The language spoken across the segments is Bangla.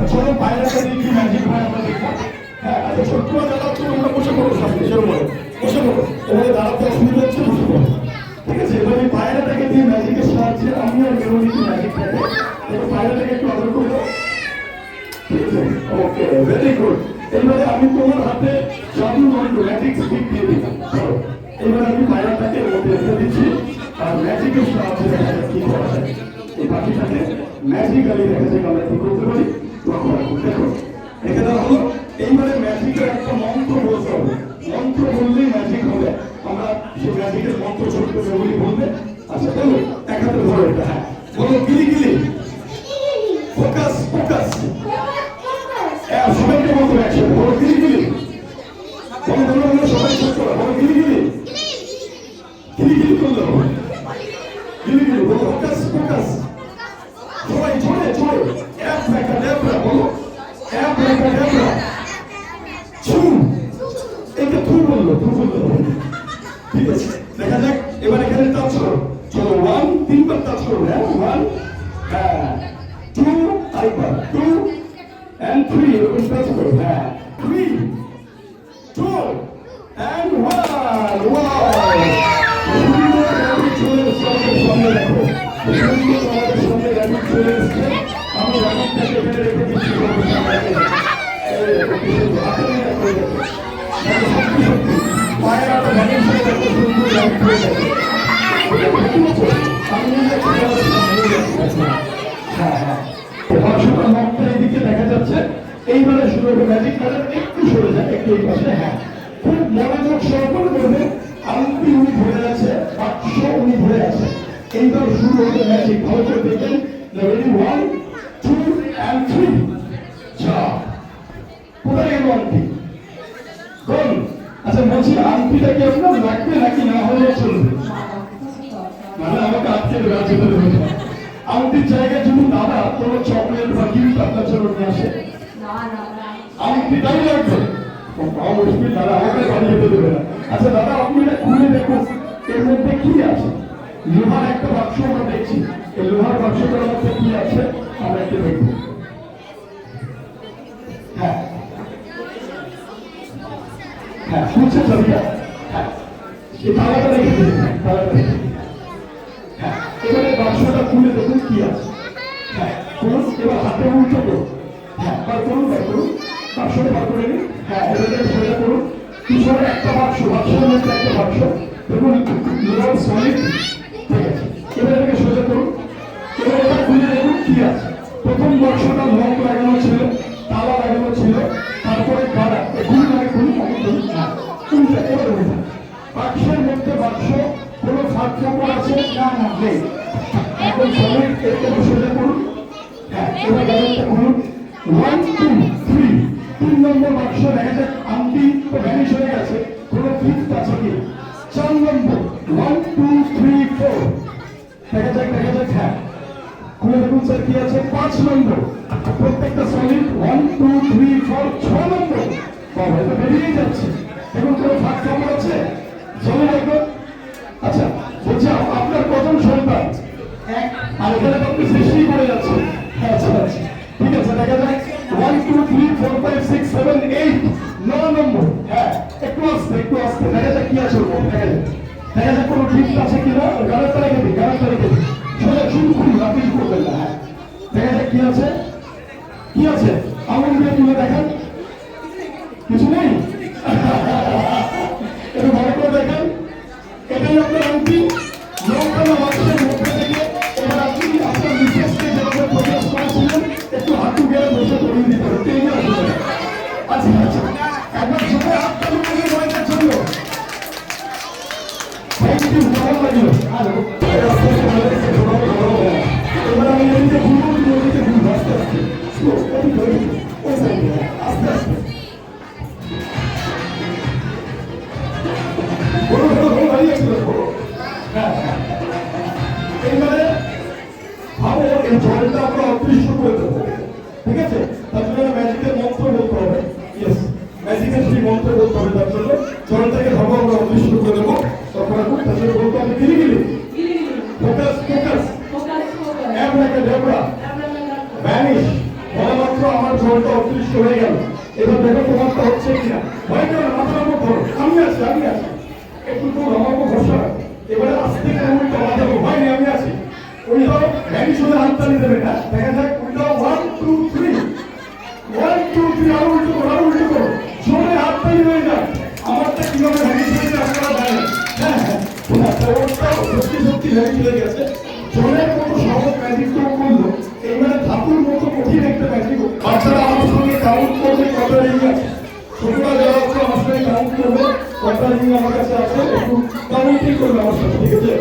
চলো বাইরেটা দিয়ে কি ম্যাজিক হয় আমরা দেখবো। হ্যাঁ, আচ্ছা ছোট্টরা যারা তোমরা বসে পড়ো, সব নিজের উপরে বসে পড়ো, এবারে দাঁড়াতে অসুবিধা হচ্ছে, বসে পড়ো। ঠিক আছে, এবার এই পায়রাটাকে দিয়ে ম্যাজিকের সাহায্যে আমি আর মেরোনিকে ম্যাজিক থাকে, এবার পায়রাটাকে একটু আদর করবো। ঠিক আছে, ওকে, ভেরি গুড। এবারে আমি তোমার হাতে জাদু ম্যাজিক স্টিক দিয়ে দিলাম। এবার আমি পায়রাটাকে এর মধ্যে রেখে দিচ্ছি, আর ম্যাজিকের সাহায্যে দেখা যাক কি করা যায়। এই পাখিটাকে ম্যাজিক্যালি দেখা যাক আমরা কি করতে পারি। লক্ষ্য রাখুন, দেখো এখানে হলো এইবারে ম্যাজিকের একটা মন্ত্র বলতে হবে, মন্ত্র বললেই ম্যাজিক হবে। আমরা সেই ম্যাজিকের মন্ত্র ছোট করে বলবে। আচ্ছা বলো, এক হাতে ধরো এটা। হ্যাঁ বলো, গিলি গিলি, ফোকাস ফোকাস। সবাইকে বলতে একসাথে বলো, গিলি গিলি। বলো বলো বলো, সবাই ছোট করো, বলো গিলি গিলি। গিলি গিলি করলো, গিলি গিলি বলো, ফোকাস ফোকাস। সবাই জোরে জোরে, এক দেখা ডেবরা বলো, এক দেখা ডেবরা। ছু, এটা থু বললো, থু বললো। ঠিক আছে, দেখা যাক এবার এখানে টাচ করো। চলো, 1 তিনবার টাচ করো। হ্যাঁ 1, হ্যাঁ 2, আরেকবার 2 and 3 এরকম টাচ করো। হ্যাঁ 3, 2 and 1। ওয়াও, সুন্দর র্যাপিড চলে এসছে আমাদের সামনে। দেখো সুন্দর আমাদের সামনে র্যাপিড চলে এসছে। আমি র্যাপিডটাকে এখানে রেখে দিচ্ছি। পায়রাটা ম্যানেজ করে দেখো, সুন্দর র্যাপিড হয়ে যাবে। দেখা যাচ্ছে এইবারে শুরু হবে ম্যাজিক। কালার একটু সরে যায়, একটু এই পাশে। হ্যাঁ, খুব মনোযোগ সহকারে করবে। আংটি উনি ধরে আছে, বাক্স উনি ধরে আছে। এইবার শুরু হবে ম্যাজিক। ভালো করে দেখবেন। Ready, 1, 2 and 3। কোথায় গেল আংটি? আচ্ছা বলছি, আংটিটা কি আপনার লাগবে নাকি না হলে চলবে? মানে আমাকে আজকে রাজ্যে দেবে। আংটির জায়গায় যদি দাদা কোনো চকলেট বা গিফট আপনার জন্য নিয়ে আসে, আংটিটাই লাগবে। মুশকিল, দাদা আমাকে বাড়ি যেতে দেবে না। আচ্ছা দাদা, আপনি এটা খুলে দেখুন এর মধ্যে কি আছে। লোহার একটা বাক্স আমরা দেখছি, এই লোহার বাক্সটার মধ্যে কি আছে আমরা একটু দেখব। হ্যাঁ হ্যাঁ, শুনছে ছবিটা? হ্যাঁ, এই তালাটা রেখে দিন, তালাটা রেখে দিন। হ্যাঁ, এবারে বাক্সটা খুলে দেখুন কি আছে। হ্যাঁ করুন, এবার হাতে উল্টো করুন। হ্যাঁ, বার করুন, বার করুন, বাক্সটা বার করে নিন। হ্যাঁ, এবারে সোজা করুন। পিছনে একটা বাক্স, বাক্সের মধ্যে একটা বাক্স দেখুন, লোহার সলিড। ঠিক আছে, এবার এটাকে সোজা করুন। এবার এটা খুলে দেখুন কি আছে। প্রথম বাক্সটা লক লাগানো ছিল, তালা লাগানো ছিল, তারপরে কারা এগুলি লাগে খুলুন। বাক্সের মধ্যে বাক্স, কোনো ফাঁক কাপড় আছে না? না, নেই। এখন সলিড এটাকে সোজা করুন। হ্যাঁ, এবার ব্যাপারটা খুলুন। 1, 2, 3, 3 নম্বর বাক্স। দেখা যাক আংটি তো ভ্যানিশ হয়ে গেছে, কোনো গিফট আছে কি? 4 নম্বর, 1, 2, 3, 4। দেখা যাক, দেখা যাক। হ্যাঁ, খুলে দেখুন স্যার কি আছে। 5 নম্বর, প্রত্যেকটা সলিড 1, 2, 3, 4, 6 নম্বর। বাবা, এটা বেরিয়ে যাচ্ছে। এখন কোনো ফাঁক কাপড় আছে? চলে দেখুন। আচ্ছা বলছি, আপনার কজন সন্তান? এক। আর এখানে তো আপনি সৃষ্টি করে যাচ্ছে। আচ্ছা আচ্ছা, ঠিক আছে, দেখা যাক। 1, 2, 3, 4, 5, 6, 7, 8, 9 নম্বর। হ্যাঁ, একটু আসতে, একটু আসতে। দেখা যাক কি আছে ওর মধ্যে। দেখা যাক, দেখা যাক কোনো গিফট আছে কিনা। গাড়াটা রেখে দিই, গাড়াটা রেখে দিই। সোজা শুরু করুন, আপনি করবেন না। হ্যাঁ, দেখা যাক কি আছে, কি আছে। আঙুল দিয়ে তুলে দেখান। কিছু নেই? একটু ভালো করে দেখেন। এটাই আপনার আংটি। লঙ্কানো বাক্সের মধ্যে থেকে এবার আপনি আপনার বিশেষকে যেভাবে প্রকাশ করেছিলেন, একটু হাঁটু গেলে বসে করিয়ে দিতে হবে। এই আসলে আচ্ছা আচ্ছা, একবার সবাই হাতটা লুকিয়ে বয়সের জন্য থ্যাংক ইউ, ভালো লাগলো। এবার আমি নদীতে ঘুরবো, নদীতে ঘুরবো আস্তে আস্তে, আস্তে আস্তে। এইবারে ভাবো, এই জলটা আমরা অদৃশ্য করে দেবো। ঠিক আছে, তার জন্য ম্যাজিকের মন্ত্র বলতে হবে। ইয়েস, ম্যাজিকের সেই মন্ত্র বলতে হবে। তার জন্য জলটাকে ভাবো আমরা অদৃশ্য করে দেবো। তখন তার জন্য বলতে হবে গিলি গিলি, ফোকাস ফোকাস, ভ্যানিশ। বলা মাত্র আমার ঝড়টা অদৃশ্য হয়ে গেল। এবার দেখো তোমারটা হচ্ছে কিনা। ভয় কেন, মাথার উপর ধরো, আমি আছি একটু তো আমার উপর ভরসা রাখো। এবারে আস্তে করে উল্টো মাথার ভয় নেই, আমি আছি। উল্টো ভ্যানি শুধু হাততালি দেবে না, দেখা যাক উল্টো 1 2 3 1 2 3 আরো উল্টো করো জোরে হাততালি হয়ে যায়। আমারটা কিভাবে ভ্যানি শুনেছে আপনারা জানেন। হ্যাঁ সত্যি সত্যি ভ্যানি চলে গেছে। জলের মতো সহজ ম্যাজিক তো করলো, এইবারে ধাতুর মতো কঠিন একটা ম্যাজিক। বাচ্চারা আমার সঙ্গে কাউন্ট করবে কত রিং আছে। ছোটরা যারা আছে আমার সঙ্গে কাউন্ট করবে কত রিং আমার কাছে আছে, একটু কাউন্টিং করবে আমার সাথে, ঠিক আছে?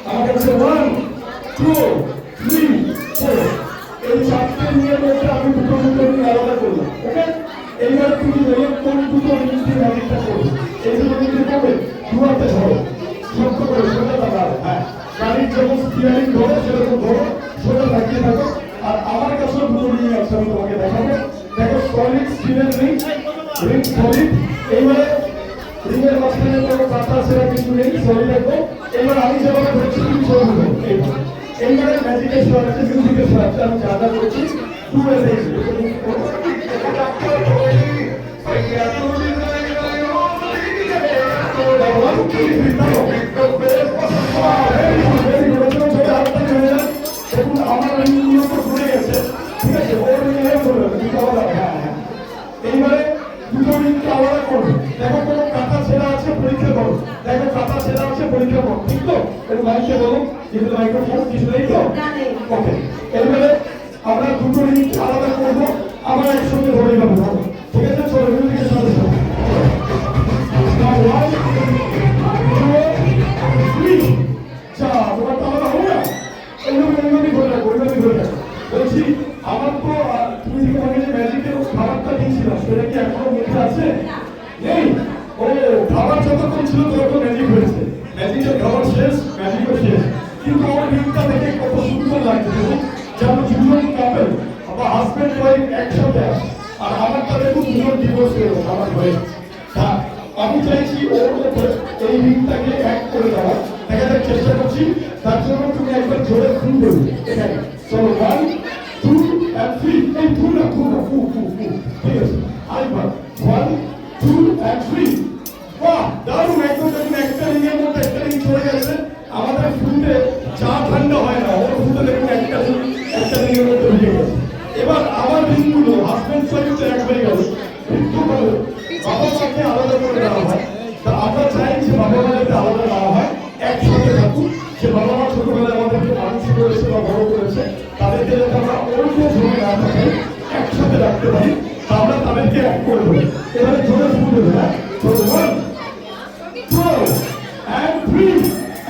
আমার কাছে 1 2 3 4 এই চারটে রিংয়ের মধ্যে আমি দুটো রিং আলাদা করলাম। ওকে, এইবারে তুমি বলো কোন দুটো রিং দিয়ে ম্যাজিকটা করবে। এই দুটো রিং দিয়ে করবে, দুয়াতে ধরো শক্ত করে সোজা দাঁড়াবে। হ্যাঁ, গাড়ির যখন স্টিয়ারিং ধরো সেরকম ধরো, সোজা তাকিয়ে থাকো। আর আমার কাছেও দুটো রিং আছে, আমি তোমাকে দেখাবো। দেখো সলিড স্টিলের রিং সলিড। এইবারে রিংয়ের মাঝখানে কোনো কাঁটা সেরা কিছু নেই, সলিড একদম। এবার আমি যেভাবে ধরছি তুমি সেভাবে ধরো। এইবারে ম্যাজিকের সাহায্যে মিউজিকের সাহায্যে আমি যা যা করছি টু এসে এইবারে দুটো রিংকে আলাদা করবে। দেখো কোনো কাঁটা ছেঁড়া আছে পরীক্ষা করো, দেখো কাঁটা ছেঁড়া আছে পরীক্ষা করো, ঠিক তো? একটু মাইকে বলো, কিন্তু মাইক্রোফোন কিছু নেই তো? ওকে, এইবারে আমরা দুটো রিংকে আলাদা করবো, আমরা একসঙ্গে ধরে যাবো, ঠিক আছে? চলো মিউজিকের সাথে সাথে বলছি আমার তো তুমি তোমাকে যে ম্যাজিকের খাবারটা দিয়েছিলাম সেটা কি এখনো মধ্যে আছে? নেই? ও খাবার যতক্ষণ ছিল ততক্ষণ ম্যাজিক হয়েছে, ম্যাজিকের খাবার শেষ, ম্যাজিকও শেষ। কিন্তু আমার রিংটা দেখে কত সুন্দর লাগছে, যেন দুজন কাপেল বা হাজব্যান্ড ওয়াইফ একসাথে আসে। আর আমারটা দেখুন দুজন ডিভোর্স হয়ে আমার হয়ে। হ্যাঁ, আমি চাইছি ওর মধ্যে এই রিংটাকে এক করে দেওয়ার, দেখা যাক চেষ্টা করছি। তার জন্য তুমি একবার জোরে ফু করবে এখানে। চলো 1 2 and 3 এই ফু না ফু ঠিক আছে? আরেকবার 1 2 and 3। বাহ, দারুণ! একদম দেখুন একটা রিংয়ের মধ্যে একটা রিং চলে গেছে। আমাদের ফুটে চা ঠান্ডা হয় না, ওর ফুটে দেখুন একটা রিংয়ের মধ্যে ঢুকে গেছে। এবার আমার রিংগুলো হাজব্যান্ড ওয়াইফ একবারে গেল, কিন্তু বাবা মাকে আলাদা করে দেওয়া হয়। তা আমরা চাই যে বাবা মা যাতে আলাদা না হয়, একসাথে থাকুক। যে বাবা মা ছোটবেলায় আমাদেরকে মানুষ করেছে বা বড় করেছে, তাদেরকে যাতে আমরা অন্য জমি না থাকি, একসাথে রাখতে পারি, আমরা তাদেরকে এক করে দেবো। এবারে জোরে ফুল দেবে। হ্যাঁ, 1 2 and 3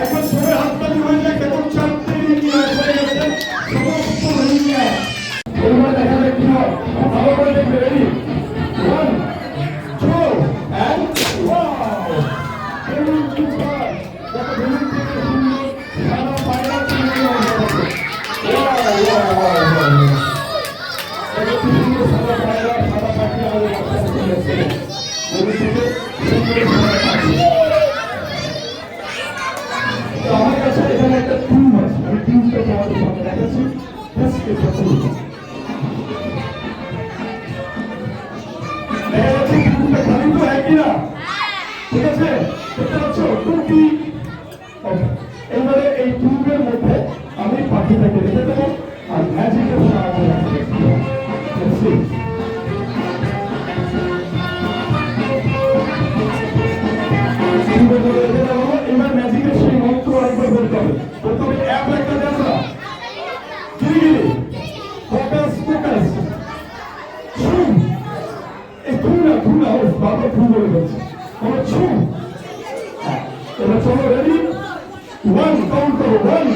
একবার জোরে হাততালি হয়ে যায়। কেমন চারটে রিং হয়ে গেছে, সমস্ত রিং। এবার দেখা যায় কি হয়, ভালো করে দেখবে। Ready 1 2 and wow! Very good work. দেখো বেলুন থেকে সুন্দর সাদা পায়রা চলে গেছে। দেখো কি সুন্দর সাদা পায়রা, সাদা পাখি আমাদের বাসায় চলে এসেছে। বেলুন থেকে সুন্দর সাদা পাখি। তো আমার কাছে এখানে একটা টিউব আছে, আমি টিউবটা তোমাদের সামনে দেখাচ্ছি। জাস্ট এটা খুলুন। দেখা যাচ্ছে টিউবটা খালি তো একই না, ঠিক আছে? দেখতে পাচ্ছ টুপি। এইবারে এই টিউবের মধ্যে আমি পাখিটাকে রেখে দেবো আর ম্যাজিকের সাহায্যে এবার ম্যাজিকের সেই মন্ত্র একবার বলতে হবে। প্রথমে অ্যাপ একটা দেন না, গিরিগিরি ফোকাস ফোকাস ছুম। এই ধুনা ও বাবা ভুল বলে বলছে, ছুম। এবার চলো রেডি 1 কাউন্ট করো 1